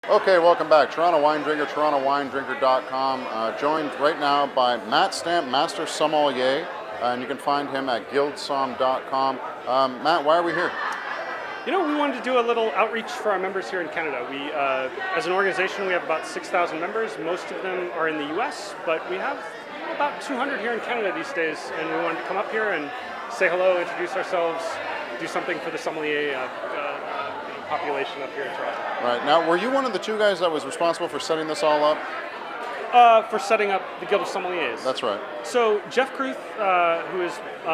Okay, welcome back. Toronto Wine Drinker, TorontoWineDrinker.com. Joined right now by Matt Stamp, Master Sommelier, and you can find him at guildsom.com. Matt, why are we here? You know, we wanted to do a little outreach for our members here in Canada. We, as an organization, we have about 6,000 members. Most of them are in the US, but we have about 200 here in Canada these days, and we wanted to come up here and say hello, introduce ourselves, do something for the sommelier population up here in Toronto. Right. Now, were you one of the two guys that was responsible for setting this all up? For setting up the Guild of Sommeliers. That's right. So Jeff Kruth, who is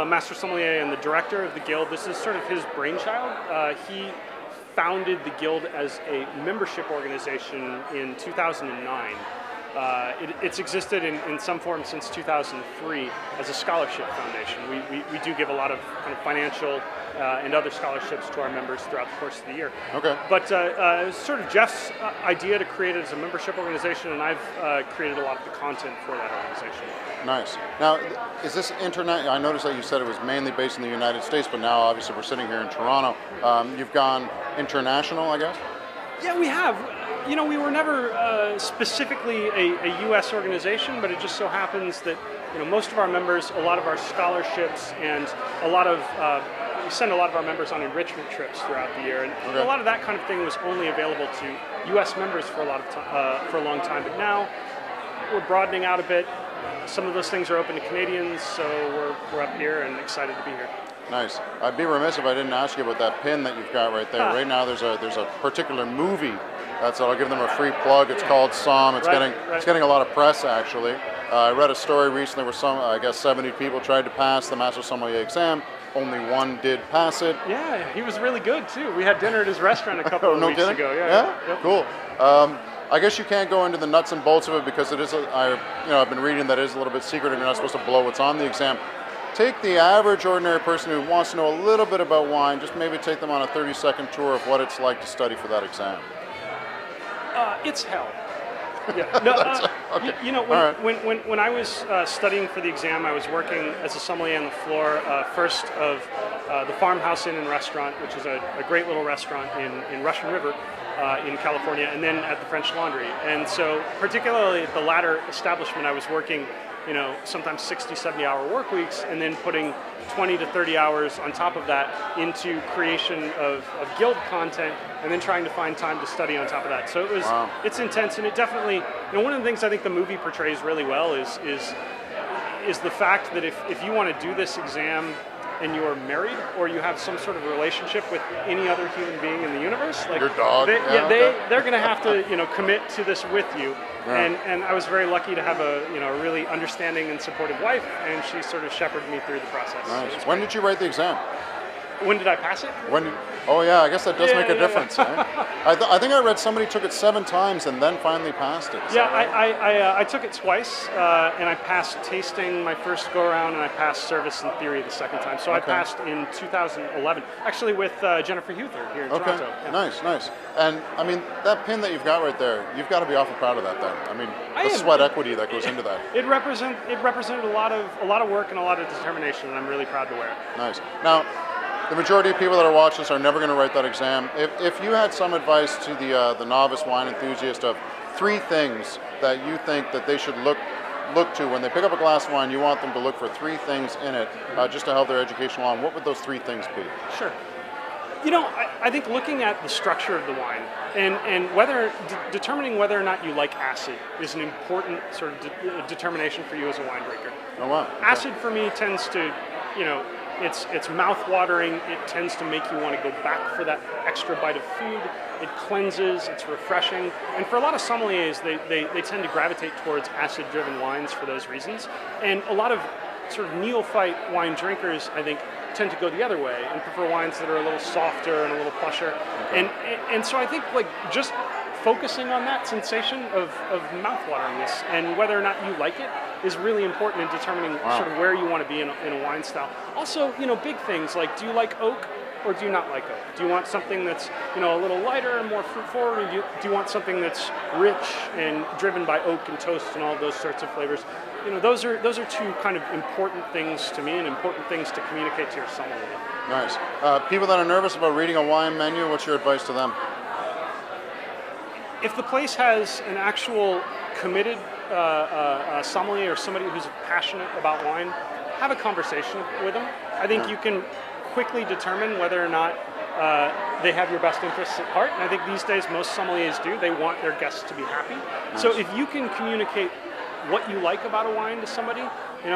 Master Sommelier and the director of the Guild, this is sort of his brainchild. He founded the Guild as a membership organization in 2009. It's existed in some form since 2003 as a scholarship foundation. We do give a lot of kind of financial and other scholarships to our members throughout the course of the year. Okay. But it was sort of Jeff's idea to create it as a membership organization, and I've created a lot of the content for that organization. Nice. Now, is this internet? I noticed that you said it was mainly based in the United States, but now obviously we're sitting here in Toronto. You've gone international, I guess? Yeah, we have. You know, we were never specifically a U.S. organization, but it just so happens that, you know, most of our members, a lot of our scholarships, and a lot of we send a lot of our members on enrichment trips throughout the year, and a lot of that kind of thing was only available to U.S. members for a lot of for a long time. But now we're broadening out a bit. Some of those things are open to Canadians, so we're up here and excited to be here. Nice. I'd be remiss if I didn't ask you about that pin that you've got right there. Right now, there's a particular movie. I'll give them a free plug. It's called Somm. It's getting a lot of press actually. I read a story recently where I guess 70 people tried to pass the Master Sommelier exam. Only one did pass it. Yeah, he was really good too. We had dinner at his restaurant a couple of weeks ago. Yeah? Yep. Cool. I guess you can't go into the nuts and bolts of it because it is. I've been reading that it is a little bit secret and you're not supposed to blow what's on the exam. Take the average ordinary person who wants to know a little bit about wine, just maybe take them on a 30-second tour of what it's like to study for that exam. It's hell. Yeah. No, okay. You know, when I was studying for the exam, I was working as a sommelier on the floor, first of the Farmhouse Inn and Restaurant, which is a great little restaurant in Russian River in California, and then at the French Laundry. And so particularly at the latter establishment, I was working, you know, sometimes 60, 70-hour work weeks, and then putting 20 to 30 hours on top of that into creation of guild content, and then trying to find time to study on top of that. So it's intense, and it definitely, you know, one of the things I think the movie portrays really well is the fact that if you want to do this exam and you are married or you have some sort of relationship with any other human being in the universe, like your dog, they're going to have to, you know, commit to this with you. Yeah. And I was very lucky to have a really understanding and supportive wife, and she sort of shepherded me through the process. Nice. When did you write the exam? When did I pass it? Oh yeah, I guess that does make a difference. Right? I think I read somebody took it 7 times and then finally passed it. Yeah, right? I took it twice, and I passed tasting my first go around, and I passed service and theory the second time. So I passed in 2011, actually with Jennifer Huther here in Toronto. Yeah. Nice. And I mean, that pin that you've got right there, you've got to be awful proud of that then. I mean, the sweat equity that goes into that. It represented a lot of work and a lot of determination, and I'm really proud to wear it. Nice. Now, the majority of people that are watching this are never going to write that exam. If you had some advice to the novice wine enthusiast of 3 things that you think that they should look to when they pick up a glass of wine, you want them to look for 3 things in it just to help their education along, what would those 3 things be? Sure. You know, I think looking at the structure of the wine and determining whether or not you like acid is an important sort of determination for you as a wine drinker. Oh wow. Okay. Acid for me tends to, you know, it's mouth-watering. It tends to make you want to go back for that extra bite of food. It cleanses. It's refreshing. And for a lot of sommeliers, they tend to gravitate towards acid-driven wines for those reasons. And a lot of sort of neophyte wine drinkers, I think, tend to go the other way and prefer wines that are a little softer and a little plusher. Okay. And so I think like just focusing on that sensation of mouth-wateringness and whether or not you like it is really important in determining sort of where you want to be in a wine style. Also, you know, big things like, do you like oak or do you not like oak? Do you want something that's, you know, a little lighter and more fruit-forward, or do you want something that's rich and driven by oak and toast and all those sorts of flavors? You know, those are 2 kind of important things to me and important things to communicate to your sommelier. Nice. People that are nervous about reading a wine menu, what's your advice to them? If the place has an actual committed sommelier or somebody who's passionate about wine, have a conversation with them. I think you can quickly determine whether or not they have your best interests at heart. And I think these days most sommeliers do. They want their guests to be happy. Nice. So if you can communicate what you like about a wine to somebody, and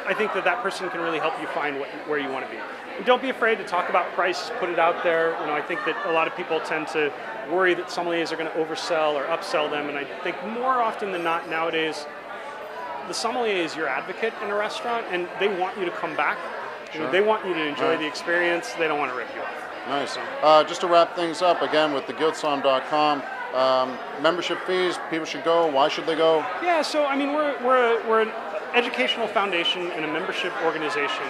I think that person can really help you find where you want to be. And don't be afraid to talk about price, put it out there. I think that a lot of people tend to worry that sommeliers are going to oversell or upsell them, and I think more often than not nowadays, the sommelier is your advocate in a restaurant, and they want you to come back. Sure. They want you to enjoy the experience. They don't want to rip you off. Nice. Just to wrap things up, again, with theguildsomm.com, membership fees, people should go. Why should they go? Yeah, so I mean, we're an educational foundation and a membership organization.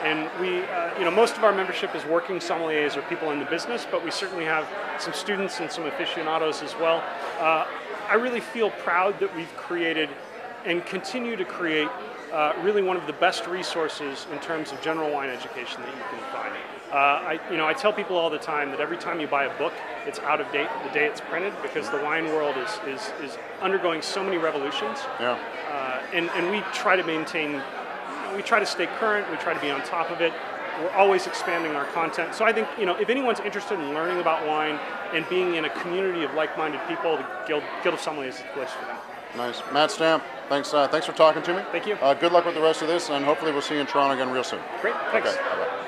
And we, most of our membership is working sommeliers or people in the business, but we certainly have some students and some aficionados as well. I really feel proud that we've created and continue to create really one of the best resources in terms of general wine education that you can find. I tell people all the time that every time you buy a book, it's out of date the day it's printed, because the wine world is undergoing so many revolutions. Yeah. And we try to maintain. We try to stay current, we try to be on top of it. We're always expanding our content. So I think, if anyone's interested in learning about wine and being in a community of like-minded people, the Guild of Sommeliers is the place for them. Nice. Matt Stamp, thanks for talking to me. Thank you. Good luck with the rest of this, and hopefully we'll see you in Toronto again real soon. Great, thanks. Okay, bye-bye.